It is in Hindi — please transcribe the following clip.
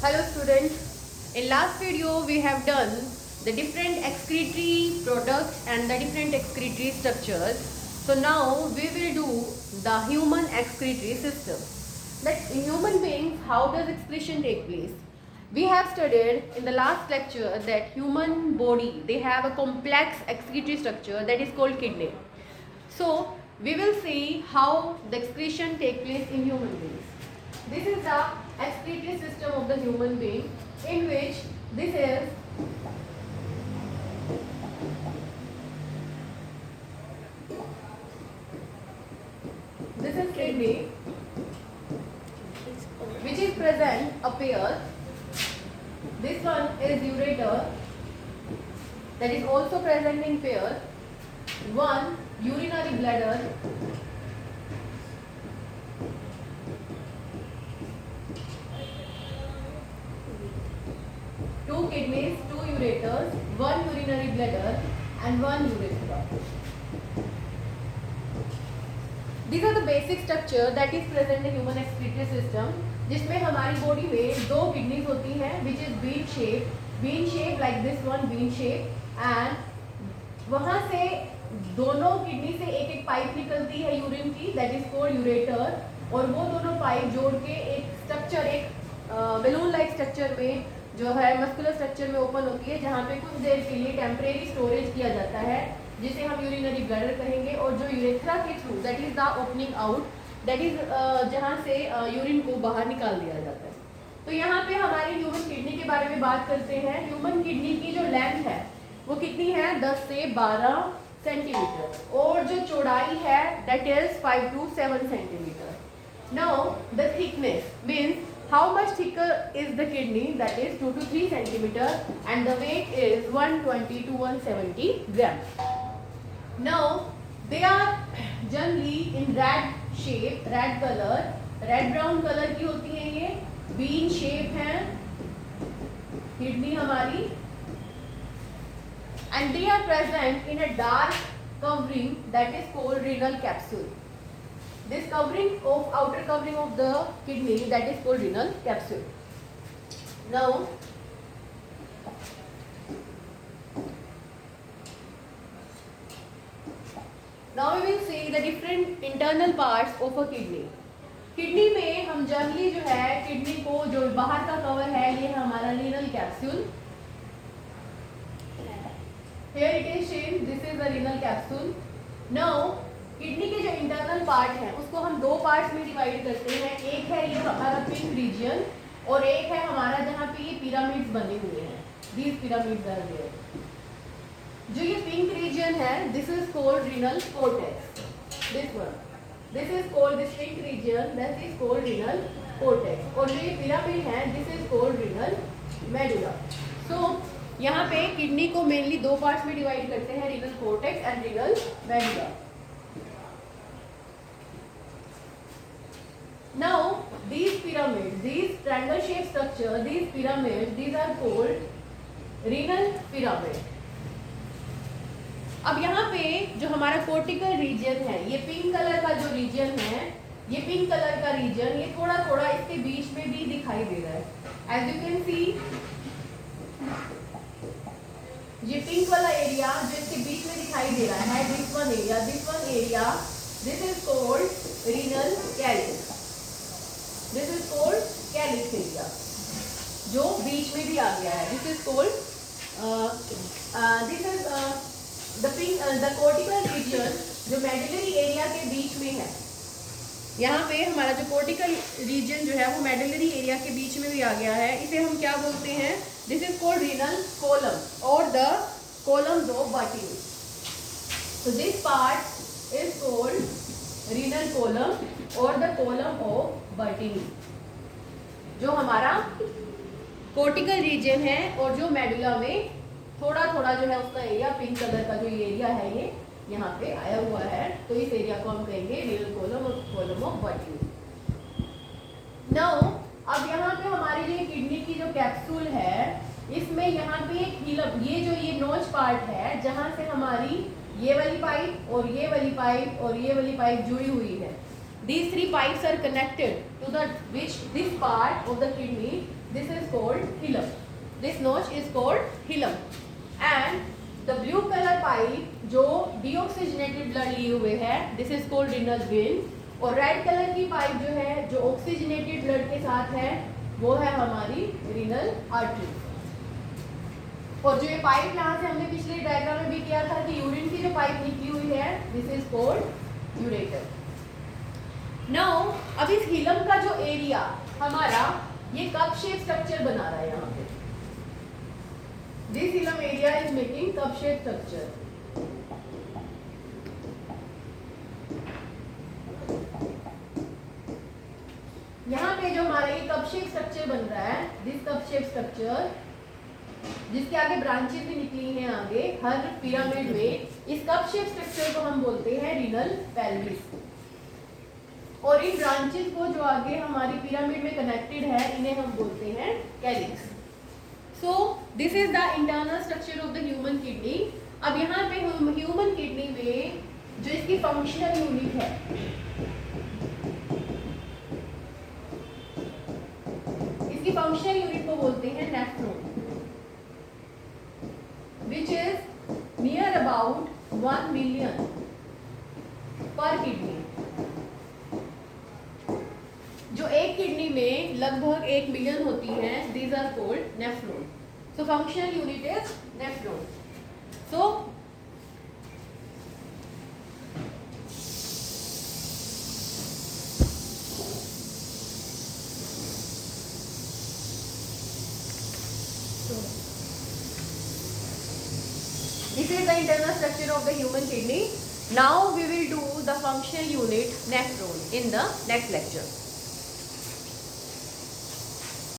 Hello students, in last video we have done the different excretory products and the different excretory structures. So now we will do the human excretory system. That in human beings, how does excretion take place? We have studied in the last lecture that human body, they have a complex excretory structure that is called kidney. So we will see how the excretion take place in human beings. This is the excretory system of the human being, in which this is kidney, which is present a pair. This one is ureter, that is also present in pair. One urinary bladder, two kidneys, two ureters, one urinary bladder and one urethra. These are the basic structure that is present in human excretory system, जिसमें हमारी बॉडी में दो किडनीज होती हैं, which is bean shape like this one bean shape, and वहाँ से दोनों किडनी से एक एक पाइप निकलती है यूरिन की, that is called ureter, और वो दोनों पाइप जोड़ के एक स्ट्रक्चर, एक बैलून लाइक स्ट्रक्चर में जो है मस्कुलर स्ट्रक्चर में ओपन होती है, जहाँ पे कुछ देर के लिए टेम्परेरी स्टोरेज किया जाता है, जिसे हम यूरिनरी ब्लैडर कहेंगे, और जो यूरेथ्रा के through, that is the opening out, that is जहाँ से यूरिन को बाहर निकाल दिया जाता है. तो यहाँ पे हमारी ह्यूमन किडनी के बारे में बात करते हैं. ह्यूमन किडनी की जो लेंथ है वो कितनी है, 10 से 12 सेंटीमीटर, और जो चौड़ाई है that is 5 to 7 centimetre. Now the thickness means how much thicker is the kidney, that is 2 to 3 centimeter, and the weight is 120 to 170 gram. Now they are generally in red shape, red color, red brown color की होती है. ये bean shape है kidney हमारी, and they are present in a dark covering that is called renal capsule. This covering of outer covering of the kidney, that is called renal capsule. Now we will see the different internal parts of a kidney. Kidney में हम जनरली जो है किडनी को जो बाहर का कवर है ये हमारा renal capsule. Here it is shown, this is the renal capsule. Now kidney के जो इंटरनल पार्ट है उसको हम दो पार्ट्स में डिवाइड करते हैं. एक है ये हमारा पिंक रीजन, और एक है हमारा जहाँ पे ये पिरामिड्स बने हुए हैं. These pyramids are there. जो ये पिंक रीजन है, this is called renal cortex. This one, this is called this pink region, that is called renal cortex. और जो ये पिरामिड है, this is called renal medulla. So यहाँ पे किडनी को मेनली दो पार्ट्स में डिवाइड करते हैं, renal cortex and renal medulla. Now these pyramids, these triangle shaped structure, these pyramids, these are called renal pyramid. अब यहाँ पे जो हमारा कोर्टिकल रीजन है, ये पिंक कलर का जो रीजन है, ये पिंक कलर का रीजन, ये थोड़ा थोड़ा इसके बीच में भी दिखाई दे रहा है. As you can see, ये पिंक वाला एरिया जो इसके बीच में दिखाई दे रहा है, this one area, this is called renal calyx. This is called calyx area, जो बीच में भी आ गया है. This is called this is the cortical region, जो medullary area के बीच में है. यहाँ पे हमारा जो cortical region जो है वो medullary area के बीच में भी आ गया है. इसे हम क्या बोलते हैं? This is called renal column or the columns of Butterworth. So this part is called renal column or the column of Bertini, जो हमारा कोर्टिकल रीजन है और जो मेडुला में थोड़ा थोड़ा जो है उसका एरिया, पिंक कलर का जो एरिया है ये यहाँ पे आया हुआ है, तो इस एरिया को हम कहेंगे रीनल कॉलम और कॉलम ऑफ बर्टिनी. नाउ अब यहाँ पे हमारी जो किडनी की जो कैप्सूल है, इसमें यहाँ पे एक हिलम, ये जो ये नोच पार्ट है जहाँ से हमारी ये वाली पाइप और ये वाली पाइप और ये वाली पाइप जुड़ी हुई है, these three pipes are connected to this part of the kidney. This is called hilum. This notch is called hilum. And the blue color pipe जो deoxygenated blood लिए हुए है, this is called renal vein. और रेड कलर की पाइप जो है, जो ऑक्सीजनेटेड ब्लड के साथ है, वो है हमारी रीनल आर्टरी. और जो ये पाइप यहाँ से हमने पिछले डायग्राम में भी किया था कि यूरिन की जो पाइप निकली हुई है, this is called ureter. Now अब इस हिलम का जो एरिया हमारा ये कप शेप स्ट्रक्चर बना रहा है यहाँ पे. This hilum area is making cup shape structure. यहाँ पे जो हमारा ये कप शेप स्ट्रक्चर बन रहा है, दिस कप शेप स्ट्रक्चर, जिसके आगे ब्रांचेस भी निकली हैं आगे हर पिरामिड में, इस कप शेप स्ट्रक्चर को हम बोलते हैं रीनल पेल्विस. और इन ब्रांचेस को जो आगे हमारी पिरामिड में कनेक्टेड है, इन्हें हम बोलते हैं calyx. So this is the internal structure of the human kidney. अब यहाँ पे ह्यूमन किडनी में जो इसकी फंक्शनल यूनिट है, इसकी फंक्शनल यूनिट को बोलते हैं nephron, which is near about 1 million per kidney. जो एक किडनी में लगभग 1 मिलियन होती हैं, these are called nephron. So functional unit is nephron. So this is the internal structure of the human kidney. Now we will do the functional unit nephron in the next lecture.